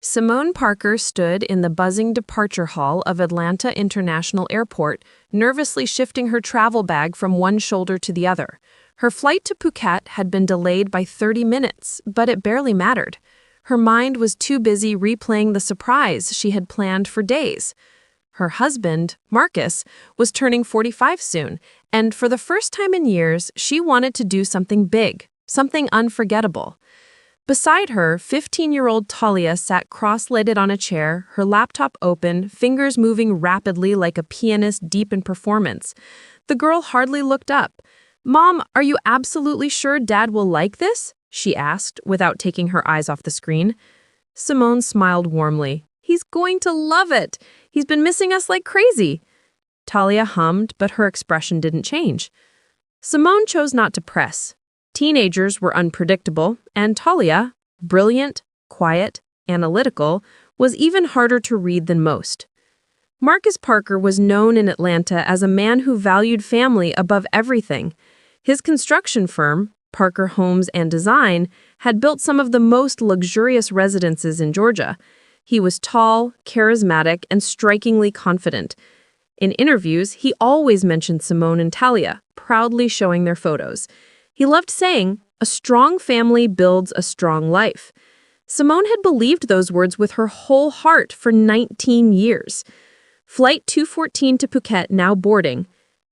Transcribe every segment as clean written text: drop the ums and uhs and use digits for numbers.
Simone Parker stood in the buzzing departure hall of Atlanta International Airport, nervously shifting her travel bag from one shoulder to the other. Her flight to Phuket had been delayed by 30 minutes, but it barely mattered. Her mind was too busy replaying the surprise she had planned for days. Her husband, Marcus, was turning 45 soon, and for the first time in years, she wanted to do something big, something unforgettable. Beside her, 15-year-old Talia sat cross-legged on a chair, her laptop open, fingers moving rapidly like a pianist deep in performance. The girl hardly looked up. "Mom, are you absolutely sure Dad will like this?" she asked, without taking her eyes off the screen. Simone smiled warmly. "He's going to love it. He's been missing us like crazy." Talia hummed, but her expression didn't change. Simone chose not to press. Teenagers were unpredictable, and Talia, brilliant, quiet, analytical, was even harder to read than most. Marcus Parker was known in Atlanta as a man who valued family above everything. His construction firm, Parker Homes and Design, had built some of the most luxurious residences in Georgia. He was tall, charismatic, and strikingly confident. In interviews, he always mentioned Simone and Talia, proudly showing their photos. He loved saying, "A strong family builds a strong life." Simone had believed those words with her whole heart for 19 years. Flight 214 to Phuket now boarding,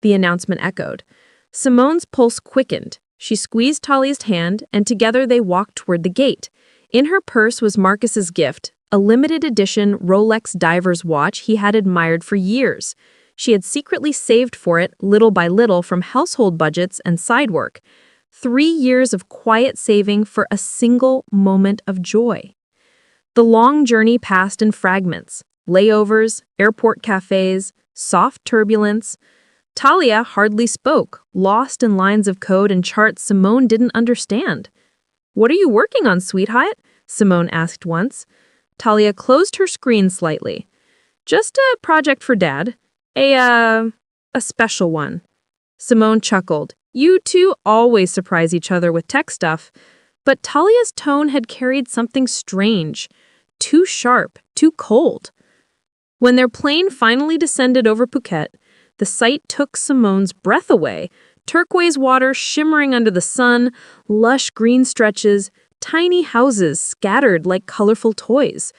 the announcement echoed. Simone's pulse quickened. She squeezed Talia's hand, and together they walked toward the gate. In her purse was Marcus's gift, a limited edition Rolex diver's watch he had admired for years. She had secretly saved for it, little by little, from household budgets and side work. 3 years of quiet saving for a single moment of joy. The long journey passed in fragments: layovers, airport cafes, soft turbulence. Talia hardly spoke, lost in lines of code and charts Simone didn't understand. "What are you working on, sweetheart?" Simone asked once. Talia closed her screen slightly. "Just a project for Dad. A special one." Simone chuckled. "You two always surprise each other with tech stuff." But Talia's tone had carried something strange, too sharp, too cold. When their plane finally descended over Phuket, the sight took Simone's breath away. Turquoise water shimmering under the sun, lush green stretches, tiny houses scattered like colorful toys.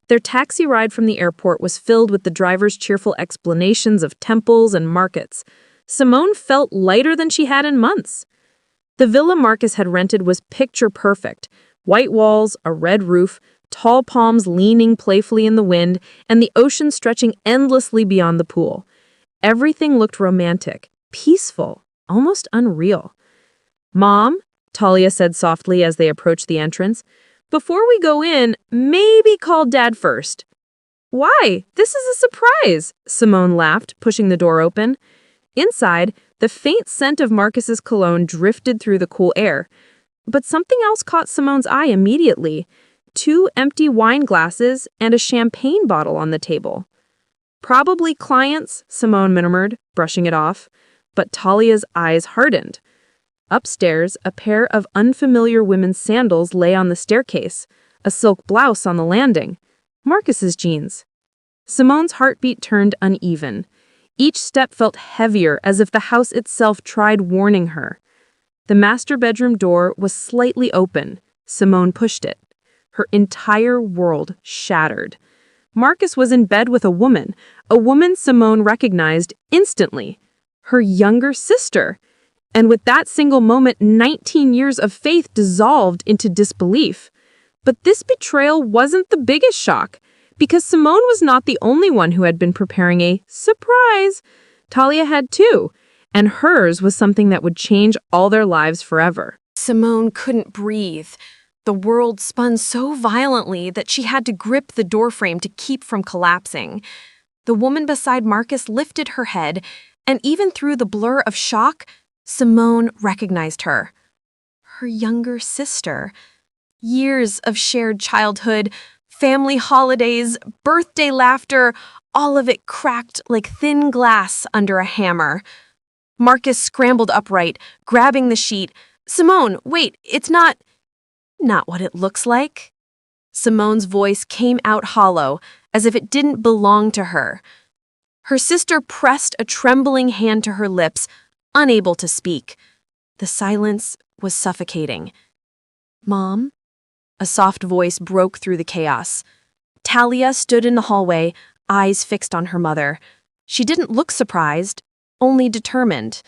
Their taxi ride from the airport was filled with the driver's cheerful explanations of temples and markets. Simone felt lighter than she had in months. The villa Marcus had rented was picture perfect. White walls, a red roof, tall palms leaning playfully in the wind, and the ocean stretching endlessly beyond the pool. Everything looked romantic, peaceful, almost unreal. "Mom," Talia said softly as they approached the entrance, "before we go in, maybe call Dad first." "Why? This is a surprise," Simone laughed, pushing the door open. Inside, the faint scent of Marcus's cologne drifted through the cool air. But something else caught Simone's eye immediately: 2 empty wine glasses and a champagne bottle on the table. "Probably clients," Simone murmured, brushing it off. But Talia's eyes hardened. Upstairs, a pair of unfamiliar women's sandals lay on the staircase, a silk blouse on the landing. Marcus's jeans. Simone's heartbeat turned uneven. Each step felt heavier, as if the house itself tried warning her. The master bedroom door was slightly open. Simone pushed it. Her entire world shattered. Marcus was in bed with a woman Simone recognized instantly. Her younger sister. And with that single moment, 19 years of faith dissolved into disbelief. But this betrayal wasn't the biggest shock, because Simone was not the only one who had been preparing a surprise. Talia had too, and hers was something that would change all their lives forever. Simone couldn't breathe. The world spun so violently that she had to grip the doorframe to keep from collapsing. The woman beside Marcus lifted her head, and even through the blur of shock, Simone recognized her. Her younger sister. Years of shared childhood, family holidays, birthday laughter, all of it cracked like thin glass under a hammer. Marcus scrambled upright, grabbing the sheet. "Simone, wait, it's not what it looks like." Simone's voice came out hollow, as if it didn't belong to her. Her sister pressed a trembling hand to her lips, unable to speak. The silence was suffocating. "Mom?" A soft voice broke through the chaos. Talia stood in the hallway, eyes fixed on her mother. She didn't look surprised, only determined.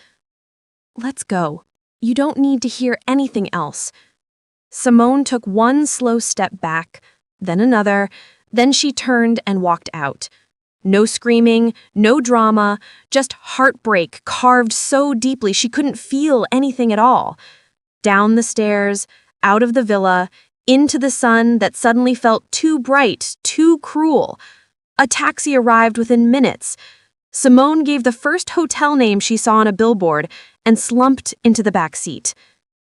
"Let's go. You don't need to hear anything else." Simone took one slow step back, then another, then she turned and walked out. No screaming, no drama, just heartbreak carved so deeply she couldn't feel anything at all. Down the stairs, out of the villa, into the sun that suddenly felt too bright, too cruel. A taxi arrived within minutes. Simone gave the first hotel name she saw on a billboard and slumped into the back seat.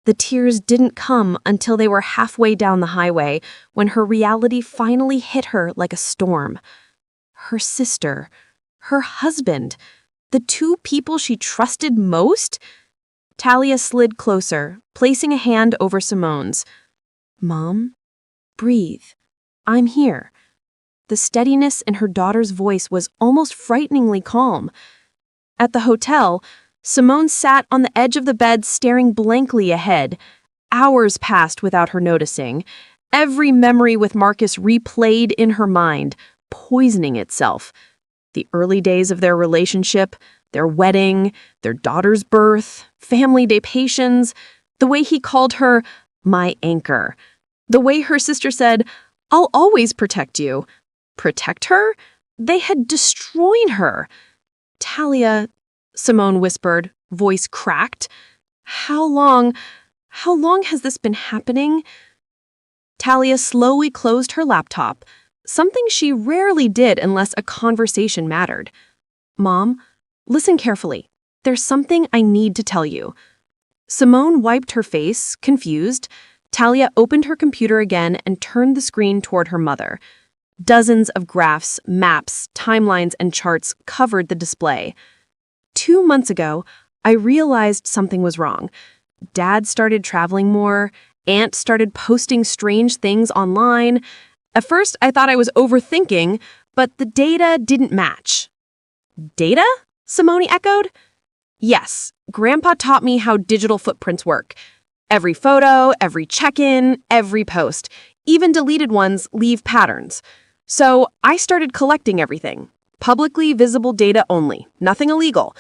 The tears didn't come until they were halfway down the highway, when her reality finally hit her like a storm. Her sister, her husband, the two people she trusted most? Talia slid closer, placing a hand over Simone's. "Mom, breathe. I'm here." The steadiness in her daughter's voice was almost frighteningly calm. At the hotel, Simone sat on the edge of the bed staring blankly ahead. Hours passed without her noticing. Every memory with Marcus replayed in her mind, poisoning itself. The early days of their relationship, their wedding, their daughter's birth, family day patience, the way he called her my anchor, the way her sister said, "I'll always protect you." Protect her? They had destroyed her. "Talia," Simone whispered, voice cracked. How long has this been happening?" Talia slowly closed her laptop, something she rarely did unless a conversation mattered. "Mom, listen carefully. There's something I need to tell you." Simone wiped her face, confused. Talia opened her computer again and turned the screen toward her mother. Dozens of graphs, maps, timelines, and charts covered the display. 2 months ago, I realized something was wrong. Dad started traveling more. Aunt started posting strange things online. At first, I thought I was overthinking, but the data didn't match. "Data?" Simone echoed. "Yes, Grandpa taught me how digital footprints work. Every photo, every check-in, every post, even deleted ones leave patterns. So I started collecting everything. Publicly visible data only, nothing illegal."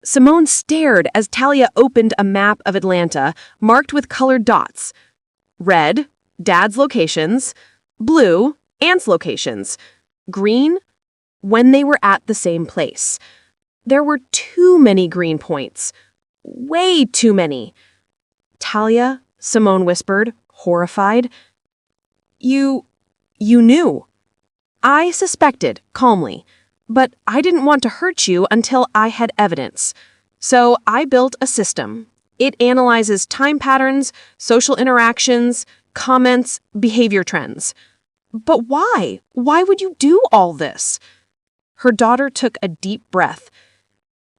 Simone stared as Talia opened a map of Atlanta, marked with colored dots. Red, Dad's locations. Blue, Aunt's locations. Green, when they were at the same place. There were too many green points. Way too many. "Talia," Simone whispered, horrified. You knew." "I suspected, calmly. But I didn't want to hurt you until I had evidence. So I built a system. It analyzes time patterns, social interactions, comments, behavior trends." "But why? Why would you do all this?" Her daughter took a deep breath.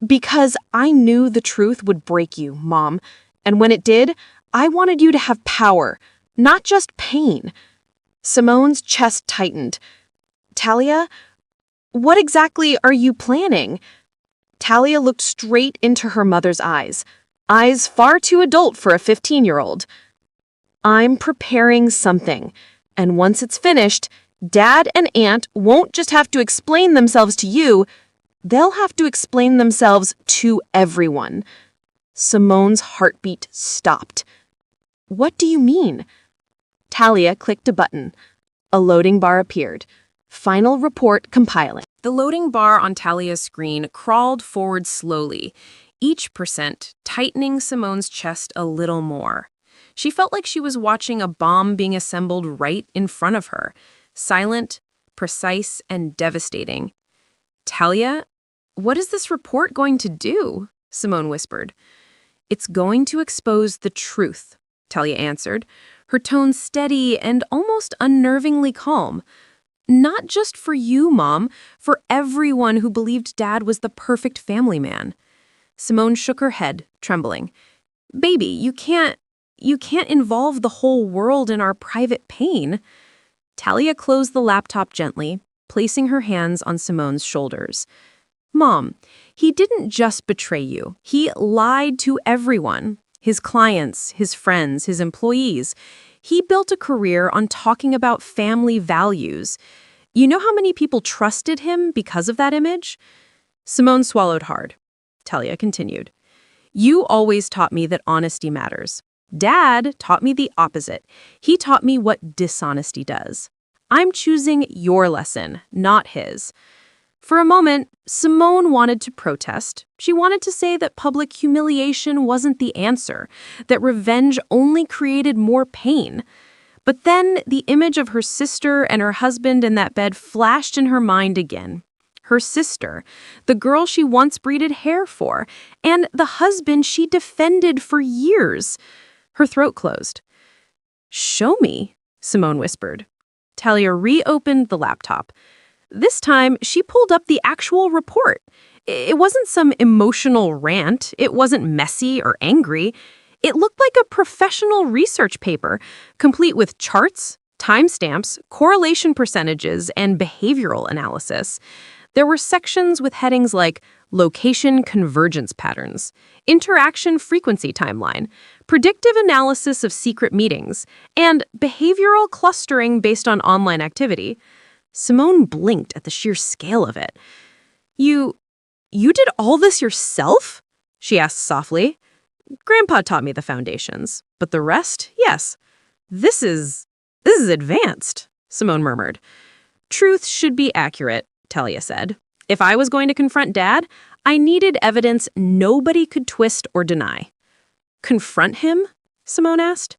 "Because I knew the truth would break you, Mom. And when it did, I wanted you to have power, not just pain." Simone's chest tightened. "Talia, what exactly are you planning?" Talia looked straight into her mother's eyes far too adult for a 15-year-old. "I'm preparing something, and once it's finished, Dad and Aunt won't just have to explain themselves to you, they'll have to explain themselves to everyone." Simone's heartbeat stopped. "What do you mean?" Talia clicked a button. A loading bar appeared. Final report compiling. The loading bar on Talia's screen crawled forward slowly, each percent tightening Simone's chest a little more. She felt like she was watching a bomb being assembled right in front of her, silent, precise, and devastating. "Talia, what is this report going to do?" Simone whispered. "It's going to expose the truth," Talia answered, her tone steady and almost unnervingly calm. "Not just for you, Mom, for everyone who believed Dad was the perfect family man." Simone shook her head, trembling. "Baby, you can't involve the whole world in our private pain." Talia closed the laptop gently, placing her hands on Simone's shoulders. Mom, he didn't just betray you. He lied to everyone. His clients, his friends, his employees. He built a career on talking about family values. You know how many people trusted him because of that image? Simone swallowed hard. Talia continued. You always taught me that honesty matters. Dad taught me the opposite. He taught me what dishonesty does. I'm choosing your lesson, not his. For a moment, Simone wanted to protest. She wanted to say that public humiliation wasn't the answer, that revenge only created more pain. But then the image of her sister and her husband in that bed flashed in her mind again. Her sister, the girl she once braided hair for, and the husband she defended for years. Her throat closed. Show me, Simone whispered. Talia reopened the laptop. This time, she pulled up the actual report. It wasn't some emotional rant. It wasn't messy or angry. It looked like a professional research paper, complete with charts, timestamps, correlation percentages, and behavioral analysis. There were sections with headings like location convergence patterns, interaction frequency timeline, predictive analysis of secret meetings, and behavioral clustering based on online activity. Simone blinked at the sheer scale of it. You did all this yourself? She asked softly. Grandpa taught me the foundations, but the rest, yes. This is advanced, Simone murmured. Truth should be accurate, Talia said. If I was going to confront Dad, I needed evidence nobody could twist or deny. Confront him? Simone asked.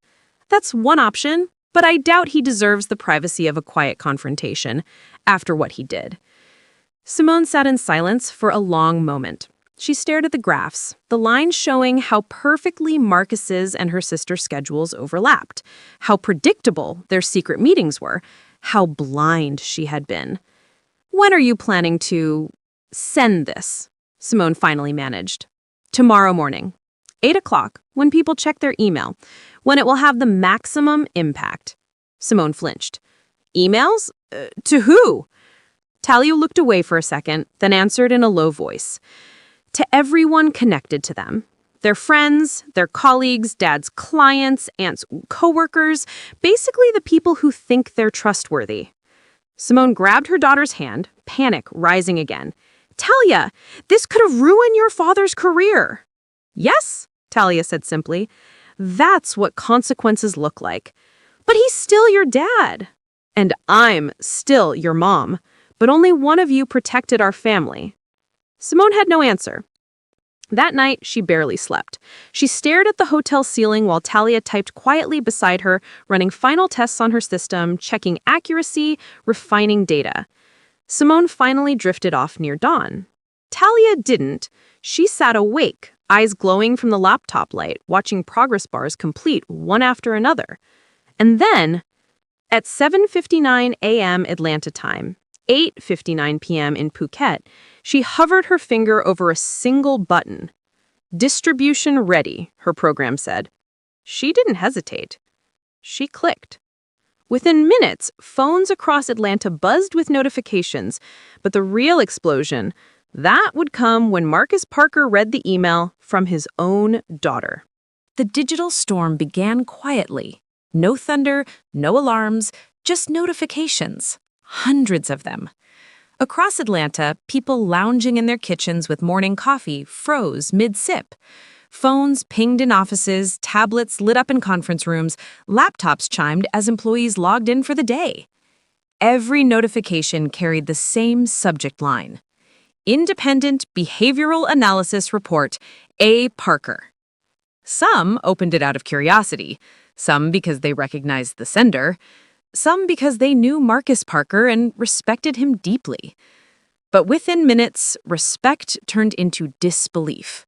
That's one option, but I doubt he deserves the privacy of a quiet confrontation after what he did. Simone sat in silence for a long moment. She stared at the graphs, the lines showing how perfectly Marcus's and her sister's schedules overlapped, how predictable their secret meetings were, how blind she had been. When are you planning to send this? Simone finally managed. Tomorrow morning, 8 o'clock, when people check their email, when it will have the maximum impact. Simone flinched. Emails? To who? Talia looked away for a second, then answered in a low voice. To everyone connected to them. Their friends, their colleagues, Dad's clients, Aunt's coworkers, basically the people who think they're trustworthy. Simone grabbed her daughter's hand, panic rising again. Talia, this could have ruined your father's career. Yes, Talia said simply. That's what consequences look like. But he's still your dad. And I'm still your mom. But only one of you protected our family. Simone had no answer. That night, she barely slept. She stared at the hotel ceiling while Talia typed quietly beside her, running final tests on her system, checking accuracy, refining data. Simone finally drifted off near dawn. Talia didn't. She sat awake, eyes glowing from the laptop light, watching progress bars complete one after another. And then, at 7:59 a.m. Atlanta time, 8:59 p.m. in Phuket, she hovered her finger over a single button. Distribution ready, her program said. She didn't hesitate. She clicked. Within minutes, phones across Atlanta buzzed with notifications, but the real explosion, that would come when Marcus Parker read the email from his own daughter. The digital storm began quietly. No thunder, no alarms, just notifications. Hundreds of them. Across Atlanta, people lounging in their kitchens with morning coffee froze mid-sip. Phones pinged in offices, tablets lit up in conference rooms, laptops chimed as employees logged in for the day. Every notification carried the same subject line. Independent Behavioral Analysis Report, A. Parker. Some opened it out of curiosity, some because they recognized the sender, some because they knew Marcus Parker and respected him deeply. But within minutes, respect turned into disbelief.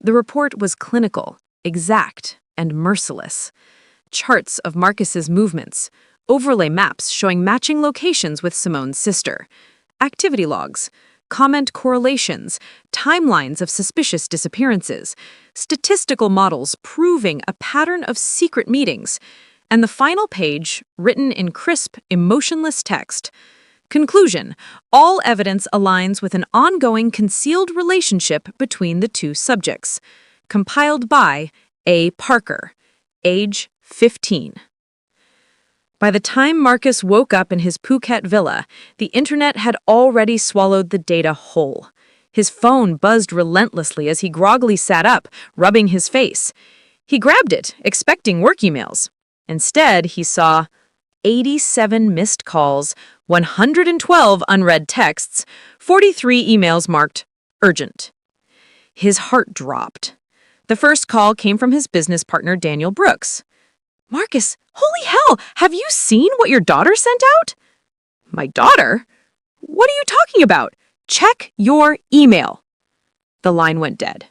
The report was clinical, exact, and merciless. Charts of Marcus's movements, overlay maps showing matching locations with Simone's sister, activity logs, comment correlations, timelines of suspicious disappearances, statistical models proving a pattern of secret meetings. And the final page, written in crisp, emotionless text. Conclusion: all evidence aligns with an ongoing concealed relationship between the two subjects. Compiled by A. Parker, age 15. By the time Marcus woke up in his Phuket villa, the internet had already swallowed the data whole. His phone buzzed relentlessly as he groggily sat up, rubbing his face. He grabbed it, expecting work emails. Instead, he saw 87 missed calls, 112 unread texts, 43 emails marked urgent. His heart dropped. The first call came from his business partner, Daniel Brooks. "Marcus, holy hell, have you seen what your daughter sent out?" "My daughter? What are you talking about? Check your email." The line went dead.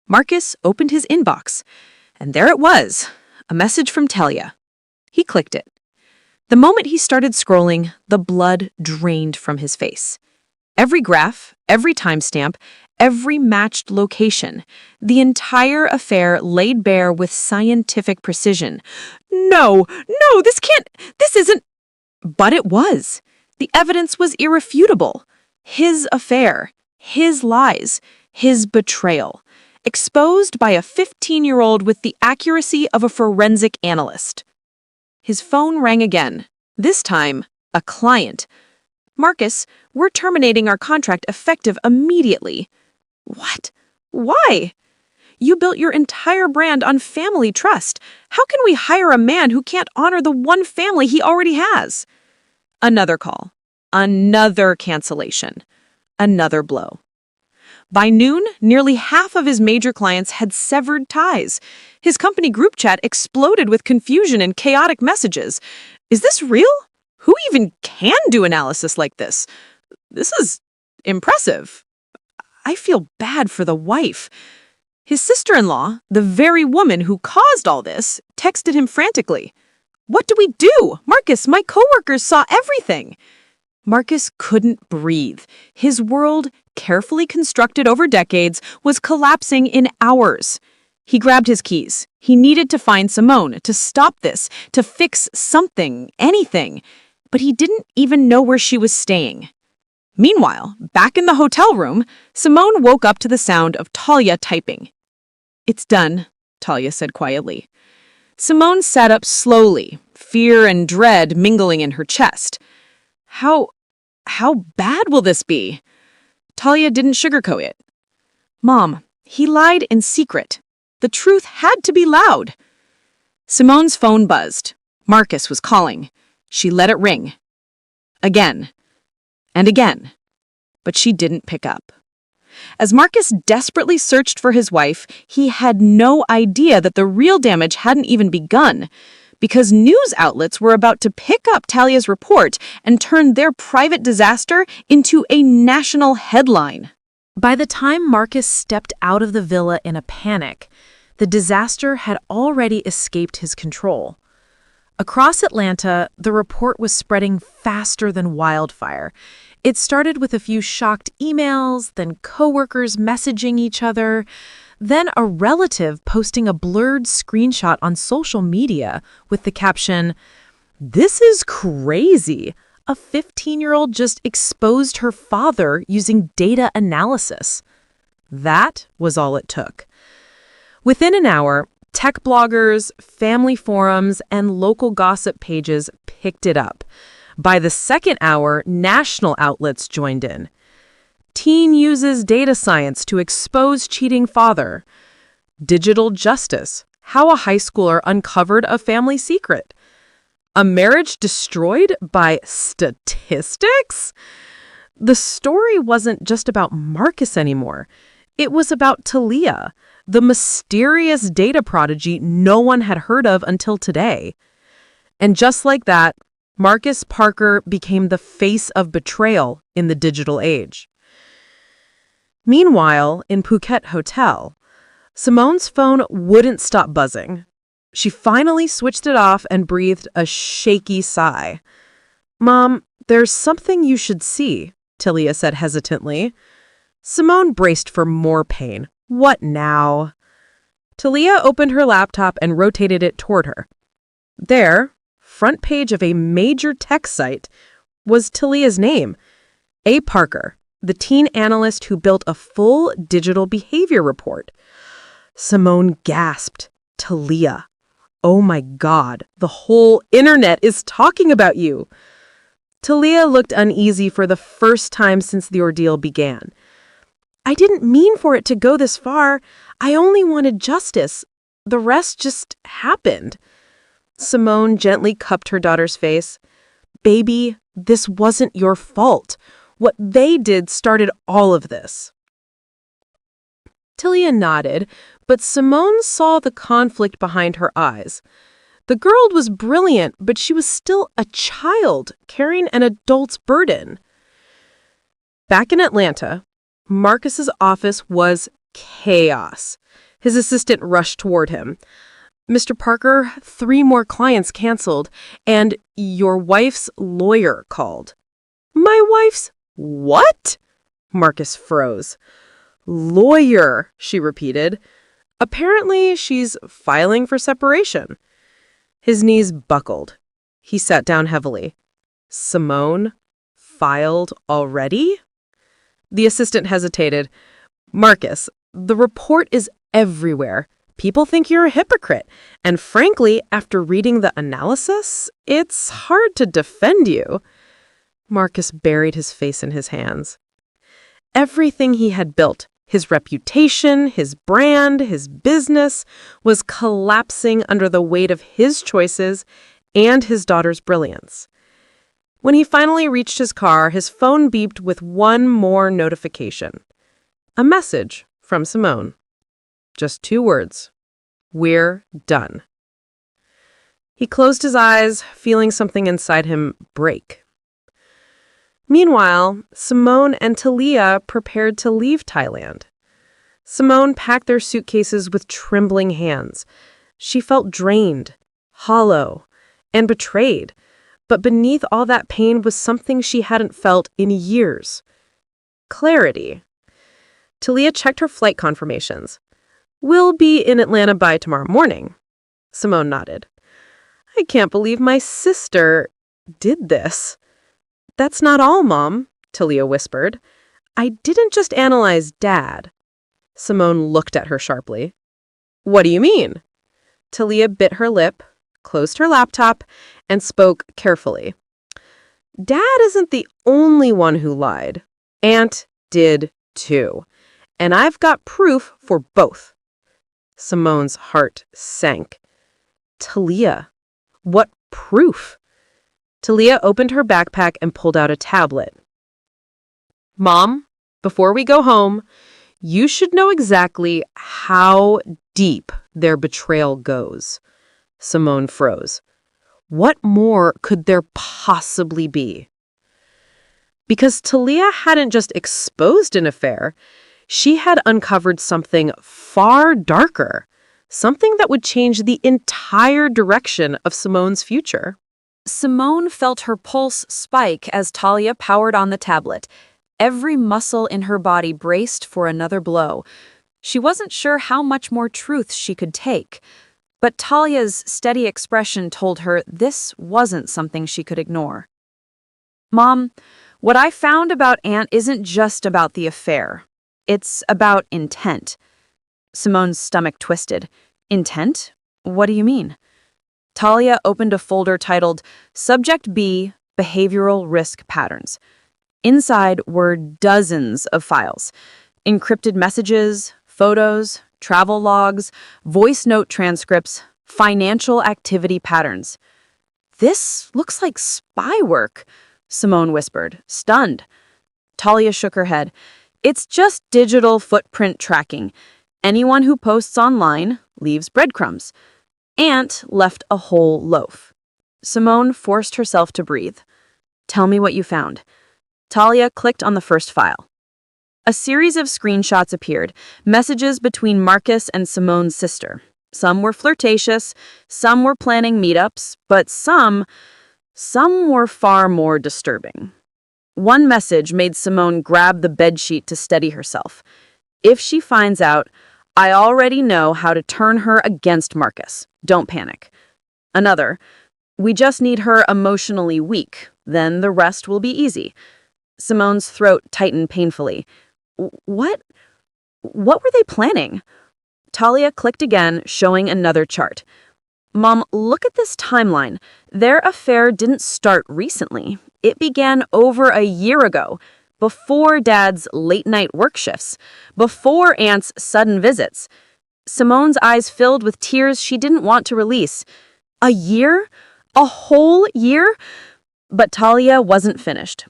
Marcus opened his inbox, and there it was, a message from Talia. He clicked it. The moment he started scrolling, the blood drained from his face. Every graph, every timestamp, every matched location, the entire affair laid bare with scientific precision. No, this isn't. But it was. The evidence was irrefutable. His affair, his lies, his betrayal, exposed by a 15-year-old with the accuracy of a forensic analyst. His phone rang again. This time, a client. "Marcus, we're terminating our contract effective immediately." "What? Why?" "You built your entire brand on family trust. How can we hire a man who can't honor the one family he already has?" Another call. Another cancellation. Another blow. By noon, nearly half of his major clients had severed ties. His company group chat exploded with confusion and chaotic messages. "Is this real? Who even can do analysis like this? This is impressive. I feel bad for the wife." His sister-in-law, the very woman who caused all this, texted him frantically. "What do we do? Marcus, my coworkers saw everything." Marcus couldn't breathe. His world, carefully constructed over decades, was collapsing in hours. He grabbed his keys. He needed to find Simone, to stop this, to fix something, anything. But he didn't even know where she was staying. Meanwhile, back in the hotel room, Simone woke up to the sound of Talia typing. "It's done," Talia said quietly. Simone sat up slowly, fear and dread mingling in her chest. How bad will this be?" Talia didn't sugarcoat it. "Mom, he lied in secret. The truth had to be loud." Simone's phone buzzed. Marcus was calling. She let it ring. Again. And again. But she didn't pick up. As Marcus desperately searched for his wife, he had no idea that the real damage hadn't even begun, because news outlets were about to pick up Talia's report and turn their private disaster into a national headline. By the time Marcus stepped out of the villa in a panic, the disaster had already escaped his control. Across Atlanta, the report was spreading faster than wildfire. It started with a few shocked emails, then coworkers messaging each other, then a relative posting a blurred screenshot on social media with the caption, "This is crazy. A 15-year-old just exposed her father using data analysis." That was all it took. Within an hour, tech bloggers, family forums, and local gossip pages picked it up. By the second hour, national outlets joined in. "Teen uses data science to expose cheating father." "Digital justice. How a high schooler uncovered a family secret." "A marriage destroyed by statistics?" The story wasn't just about Marcus anymore. It was about Talia, the mysterious data prodigy no one had heard of until today. And just like that, Marcus Parker became the face of betrayal in the digital age. Meanwhile, in Phuket Hotel, Simone's phone wouldn't stop buzzing. She finally switched it off and breathed a shaky sigh. "Mom, there's something you should see," Talia said hesitantly. Simone braced for more pain. "What now?" Talia opened her laptop and rotated it toward her. There, front page of a major tech site, was Talia's name. A. Parker, the teen analyst who built a full digital behavior report. Simone gasped. Talia. Oh my God, the whole internet is talking about you. Talia looked uneasy for the first time since the ordeal began. I didn't mean for it to go this far. I only wanted justice. The rest just happened. Simone gently cupped her daughter's face. Baby, this wasn't your fault. What they did started all of this. Talia nodded, but Simone saw the conflict behind her eyes. The girl was brilliant, but she was still a child carrying an adult's burden. Back in Atlanta, Marcus's office was chaos. His assistant rushed toward him. Mr. Parker, 3 more clients canceled, and your wife's lawyer called. My wife's what? Marcus froze. Lawyer, she repeated. Apparently, she's filing for separation. His knees buckled. He sat down heavily. Simone filed already? The assistant hesitated. Marcus, the report is everywhere. People think you're a hypocrite. And frankly, after reading the analysis, it's hard to defend you. Marcus buried his face in his hands. Everything he had built, his reputation, his brand, his business, was collapsing under the weight of his choices and his daughter's brilliance. When he finally reached his car, his phone beeped with one more notification. A message from Simone. Just 2 words. We're done. He closed his eyes, feeling something inside him break. Meanwhile, Simone and Talia prepared to leave Thailand. Simone packed their suitcases with trembling hands. She felt drained, hollow, and betrayed. But beneath all that pain was something she hadn't felt in years. Clarity. Talia checked her flight confirmations. We'll be in Atlanta by tomorrow morning. Simone nodded. I can't believe my sister did this. That's not all, Mom, Talia whispered. I didn't just analyze Dad. Simone looked at her sharply. What do you mean? Talia bit her lip, closed her laptop, and spoke carefully. Dad isn't the only one who lied. Aunt did too. And I've got proof for both. Simone's heart sank. Talia, what proof? Talia opened her backpack and pulled out a tablet. Mom, before we go home, you should know exactly how deep their betrayal goes. Simone froze. What more could there possibly be? Because Talia hadn't just exposed an affair, she had uncovered something far darker, something that would change the entire direction of Simone's future. Simone felt her pulse spike as Talia powered on the tablet. Every muscle in her body braced for another blow. She wasn't sure how much more truth she could take. But Talia's steady expression told her this wasn't something she could ignore. Mom, what I found about Aunt isn't just about the affair. It's about intent. Simone's stomach twisted. Intent? What do you mean? Talia opened a folder titled Subject B, Behavioral Risk Patterns. Inside were dozens of files. Encrypted messages, photos, travel logs, voice note transcripts, financial activity patterns. This looks like spy work, Simone whispered, stunned. Talia shook her head. It's just digital footprint tracking. Anyone who posts online leaves breadcrumbs. Aunt left a whole loaf. Simone forced herself to breathe. Tell me what you found. Talia clicked on the first file. A series of screenshots appeared, messages between Marcus and Simone's sister. Some were flirtatious, some were planning meetups, but some were far more disturbing. One message made Simone grab the bedsheet to steady herself. If she finds out, I already know how to turn her against Marcus. Don't panic. Another, "We just need her emotionally weak, then the rest will be easy." Simone's throat tightened painfully. What? What were they planning? Talia clicked again, showing another chart. Mom, look at this timeline. Their affair didn't start recently. It began over a year ago, before Dad's late-night work shifts, before Aunt's sudden visits. Simone's eyes filled with tears she didn't want to release. A year? A whole year? But Talia wasn't finished.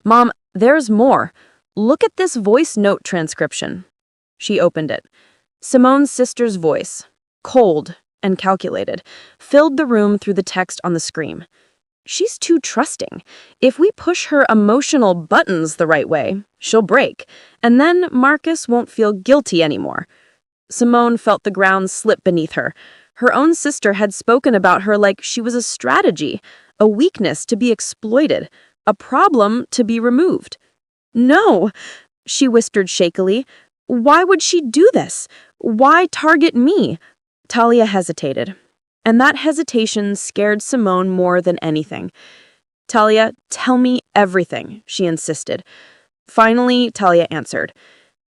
Mom, there's more. Look at this voice note transcription. She opened it. Simone's sister's voice, cold and calculated, filled the room through the text on the screen. She's too trusting. If we push her emotional buttons the right way, she'll break, and then Marcus won't feel guilty anymore. Simone felt the ground slip beneath her. Her own sister had spoken about her like she was a strategy, a weakness to be exploited, a problem to be removed. No, she whispered shakily. Why would she do this? Why target me? Talia hesitated, and that hesitation scared Simone more than anything. Talia, tell me everything, she insisted. Finally, Talia answered.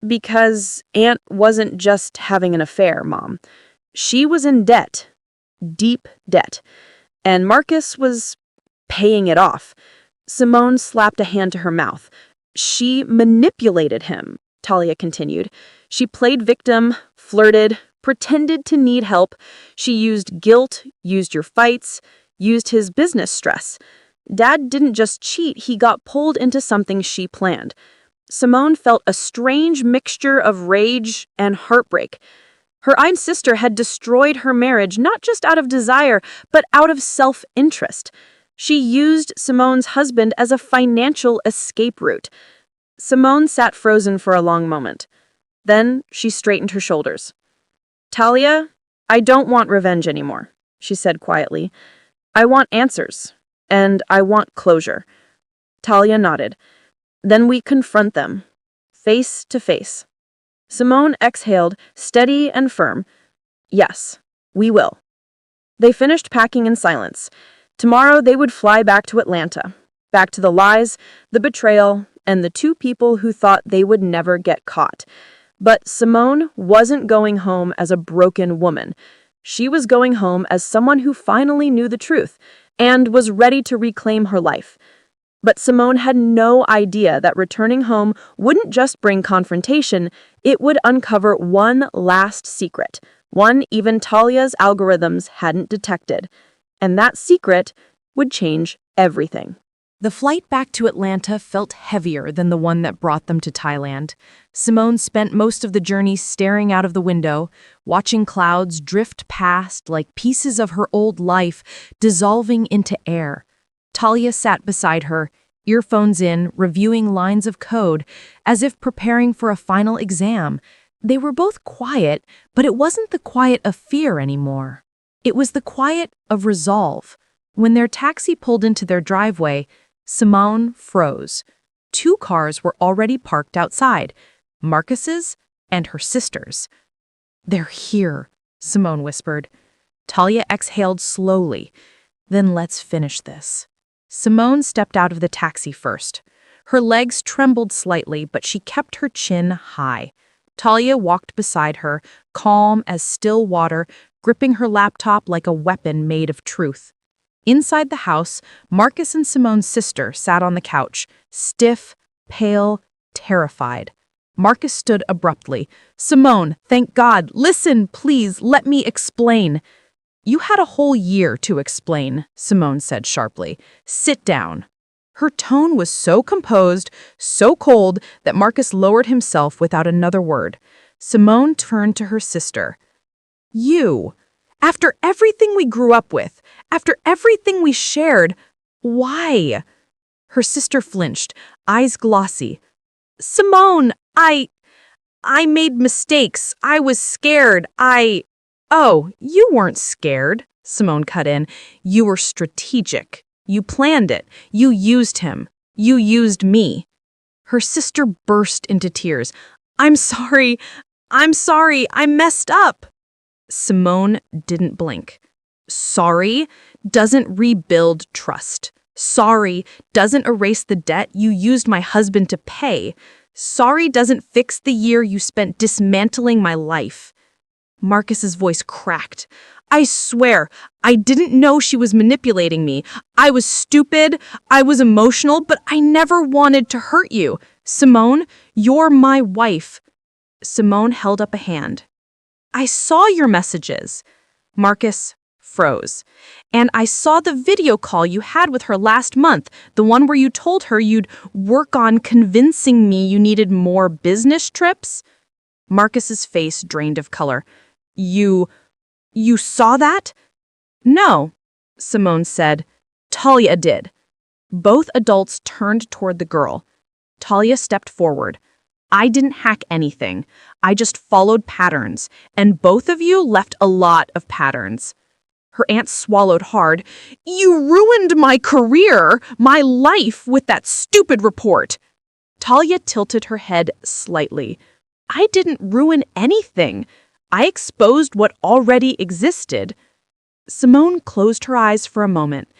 Because Aunt wasn't just having an affair, Mom. She was in debt, deep debt, and Marcus was paying it off. Simone slapped a hand to her mouth. She manipulated him, Talia continued. She played victim, flirted, pretended to need help. She used guilt, used your fights, used his business stress. Dad didn't just cheat, he got pulled into something she planned. Simone felt a strange mixture of rage and heartbreak. Her own sister had destroyed her marriage not just out of desire, but out of self-interest. She used Simone's husband as a financial escape route. Simone sat frozen for a long moment. Then she straightened her shoulders. Talia, I don't want revenge anymore, she said quietly. I want answers, and I want closure. Talia nodded. Then we confront them, face to face. Simone exhaled, steady and firm. Yes, we will. They finished packing in silence. Tomorrow they would fly back to Atlanta, back to the lies, the betrayal, and the two people who thought they would never get caught. But Simone wasn't going home as a broken woman. She was going home as someone who finally knew the truth and was ready to reclaim her life. But Simone had no idea that returning home wouldn't just bring confrontation, it would uncover one last secret, one even Talia's algorithms hadn't detected. And that secret would change everything. The flight back to Atlanta felt heavier than the one that brought them to Thailand. Simone spent most of the journey staring out of the window, watching clouds drift past like pieces of her old life dissolving into air. Talia sat beside her, earphones in, reviewing lines of code, as if preparing for a final exam. They were both quiet, but it wasn't the quiet of fear anymore. It was the quiet of resolve. When their taxi pulled into their driveway, Simone froze. Two cars were already parked outside, Marcus's and her sister's. They're here, Simone whispered. Talia exhaled slowly. Then let's finish this. Simone stepped out of the taxi first. Her legs trembled slightly, but she kept her chin high. Talia walked beside her, calm as still water, gripping her laptop like a weapon made of truth. Inside the house, Marcus and Simone's sister sat on the couch, stiff, pale, terrified. Marcus stood abruptly. Simone, thank God, listen, please, let me explain. You had a whole year to explain, Simone said sharply. Sit down. Her tone was so composed, so cold, that Marcus lowered himself without another word. Simone turned to her sister. You, after everything we grew up with, after everything we shared, why? Her sister flinched, eyes glossy. Simone, I made mistakes. I was scared. Oh, you weren't scared, Simone cut in. You were strategic. You planned it. You used him. You used me. Her sister burst into tears. I'm sorry. I messed up. Simone didn't blink. Sorry doesn't rebuild trust. Sorry doesn't erase the debt you used my husband to pay. Sorry doesn't fix the year you spent dismantling my life. Marcus's voice cracked. I swear, I didn't know she was manipulating me. I was stupid, I was emotional, but I never wanted to hurt you. Simone, you're my wife. Simone held up a hand. I saw your messages. Marcus froze. And I saw the video call you had with her last month, the one where you told her you'd work on convincing me you needed more business trips. Marcus's face drained of color. You saw that? No, Simone said. Talia did. Both adults turned toward the girl. Talia stepped forward. I didn't hack anything. I just followed patterns, and both of you left a lot of patterns. Her aunt swallowed hard. You ruined my career, my life with that stupid report. Talia tilted her head slightly. I didn't ruin anything. I exposed what already existed. Simone closed her eyes for a moment.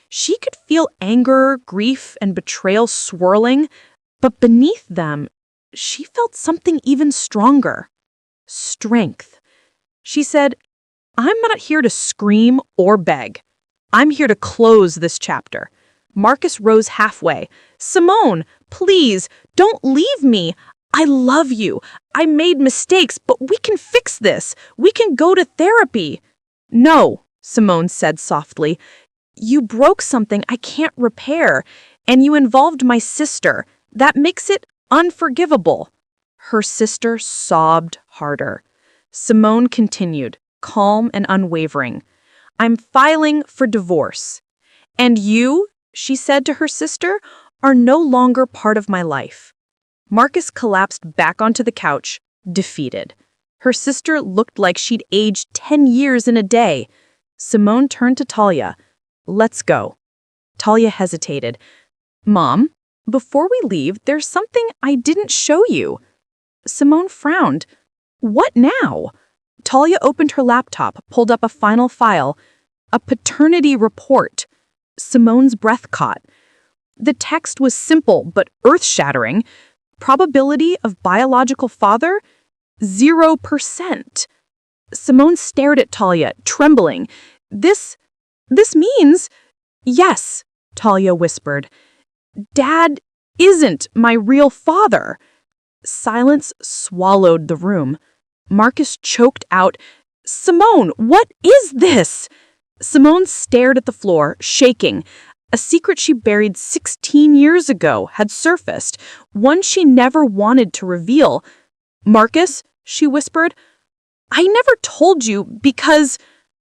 She could feel anger, grief, and betrayal swirling, but beneath them, she felt something even stronger. Strength. She said, I'm not here to scream or beg. I'm here to close this chapter. Marcus rose halfway. Simone, please, don't leave me. I love you. I made mistakes, but we can fix this. We can go to therapy. No, Simone said softly. You broke something I can't repair, and you involved my sister. That makes it unforgivable. Her sister sobbed harder. Simone continued, calm and unwavering. I'm filing for divorce. And you, she said to her sister, are no longer part of my life. Marcus collapsed back onto the couch, defeated. Her sister looked like she'd aged 10 years in a day. Simone turned to Talia. Let's go. Talia hesitated. Mom, before we leave, there's something I didn't show you. Simone frowned. What now? Talia opened her laptop, pulled up a final file. A paternity report. Simone's breath caught. The text was simple but earth-shattering. Probability of biological father? 0%. Simone stared at Talia, trembling. This means... Yes, Talia whispered. Dad isn't my real father. Silence swallowed the room. Marcus choked out, Simone, what is this? Simone stared at the floor, shaking. A secret she buried 16 years ago had surfaced, one she never wanted to reveal. Marcus, she whispered, I never told you because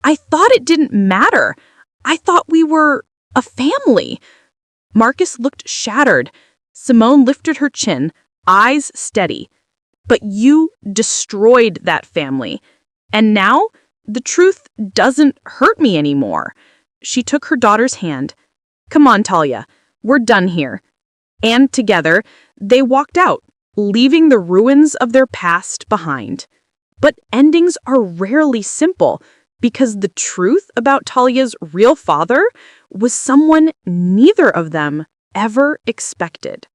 I thought it didn't matter. I thought we were a family. Marcus looked shattered. Simone lifted her chin, eyes steady. But you destroyed that family. And now the truth doesn't hurt me anymore. She took her daughter's hand. Come on, Talia, we're done here. And together, they walked out, leaving the ruins of their past behind. But endings are rarely simple, because the truth about Talia's real father was someone neither of them ever expected.